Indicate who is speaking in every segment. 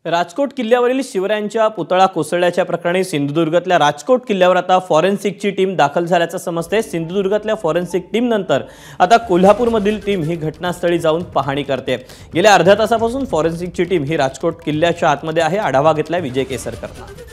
Speaker 1: राजकोट किल्ल्यावरील शिवरायांच्या पुतळा कोसळल्याच्या प्रकरणी सिंधुदुर्गातल्या राजकोट किल्ल्यावर आता फॉरेन्सिकची टीम दाखल झाल्याचं समजते। सिंधुदुर्गातल्या फॉरेन्सिक टीम नंतर आता कोल्हापूरमधील टीम ही घटनास्थळी जाऊन पाहणी करते। गेल्या अर्ध्या तासापासून फॉरेन्सिकची टीम ही राजकोट किल्ल्याच्या आतमध्ये आहे। आढावा घेतलाय विजय केसरकरनं।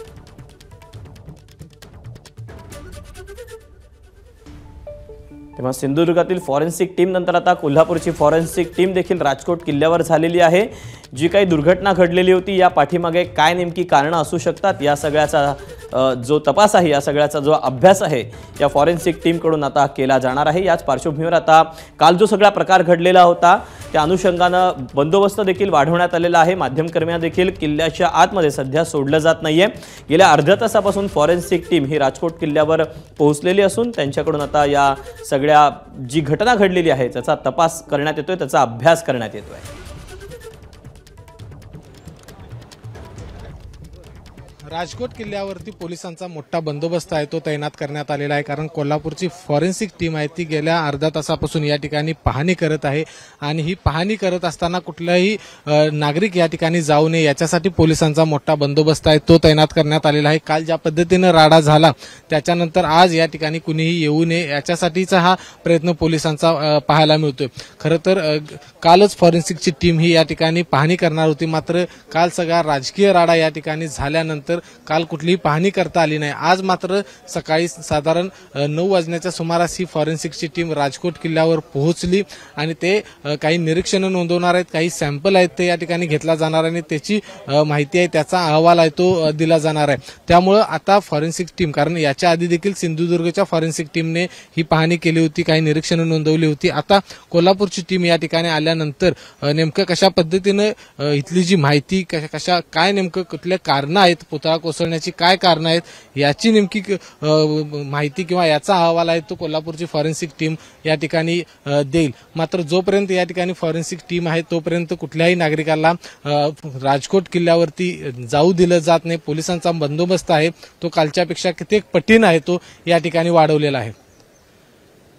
Speaker 1: तेव्हा सिंधुदुर्गातील फॉरेन्सिक टीम नंतर आता कोल्हापूरची फॉरेन्सिक टीम देखील राजकोट किल्ल्यावर झालेली आहे। जी काही दुर्घटना घडलेली होती या पाठीमागे काय नेमकी कारणं असू शकतात या सगळ्याचा जो तपास आहे, या सगळ्याचा जो अभ्यास आहे या फॉरेन्सिक टीम कडून आता केला जाणार आहे। याच पार्श्वभूमीवर आता काल जो सगळा प्रकार घडलेला होता त्या अनुषंगाने बंदोबस्त देखील वाढवण्यात आलेला आहे। माध्यमकर्मींना देखील किल्ल्याच्या आतमध्ये सध्या सोडलं जात नाहीये। गेल्या अर्ध्या तासापासून फॉरेन्सिक टीम ही राजकोट किल्ल्यावर पोहोचलेली असून त्यांच्याकडून आता या सगळ्या जी घटना घडलेली आहे त्याचा तपास करण्यात येतोय, त्याचा अभ्यास करण्यात येतोय।
Speaker 2: राजकोट किल्ल्यावरती पोलिसांचा मोठा बंदोबस्त आहे तो तैनात करण्यात आलेला आहे, कारण कोल्हापूरची फॉरेन्सिक टीम आहे ती गेल्या अर्ध्या तासापासून या ठिकाणी पाहणी करत आहे आणि ही पाहणी करत असताना कुठलाही नागरिक या ठिकाणी जाऊ नये याच्यासाठी पोलिसांचा मोठा बंदोबस्त आहे तो तैनात करण्यात आलेला आहे। काल ज्या पद्धतीने राडा झाला त्याच्यानंतर आज या ठिकाणी कुणीही येऊ नये याच्यासाठीचा हा प्रयत्न पोलिसांचा पाहायला मिळतोय। खरं तर कालच फॉरेन्सिकची टीम ही या ठिकाणी पाहणी करणार होती, मात्र काल सगळा राजकीय राडा या ठिकाणी झाल्यानंतर काल कुठलीही पाहणी करता आली नाही। आज मात्र सकाळी साधारण 9 वाजण्याच्या सुमारास ही फॉरेन्सिकची टीम राजकोट किल्ल्यावर पोहोचली आणि ते काही निरीक्षणं नोंदवणार आहेत, काही सॅम्पल आहेत ते या ठिकाणी घेतला जाणार आणि त्याची माहिती आहे, त्याचा अहवाल आहे तो दिला जाणार आहे। त्यामुळे आता फॉरेन्सिक टीम, कारण याच्या आधी देखील सिंधुदुर्गच्या फॉरेन्सिक टीमने ही पाहणी केली होती, काही निरीक्षणं नोंदवली होती। आता कोल्हापूरची टीम या ठिकाणी आल्यानंतर नेमकं कशा पद्धतीने इथली जी माहिती काय नेमकं कुठले कारण आहेत, पुतळा कोसळण्याची काय कारण आहेत याची नेमकी माहिती किंवा याचा अहवाल आहे तो कोल्हापूरची फॉरेन्सिक टीम या ठिकाणी देईल। मात्र जोपर्यंत या ठिकाणी फॉरेन्सिक टीम आहे तोपर्यंत कुठल्याही नागरिकाला राजकोट किल्ल्यावरती जाऊ दिलं जात नाही। पोलिसांचा बंदोबस्त आहे तो कालच्यापेक्षा कित्येक पटीने आहे तो या ठिकाणी वाढवलेला आहे।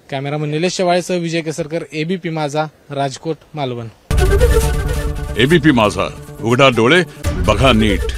Speaker 2: कॅमेरामन निलेश शेवाळेसह विजय केसरकर, एबीपी माझा, राजकोट, मालवण।
Speaker 3: एबीपी माझा, उघडा डोळे बघा नीट।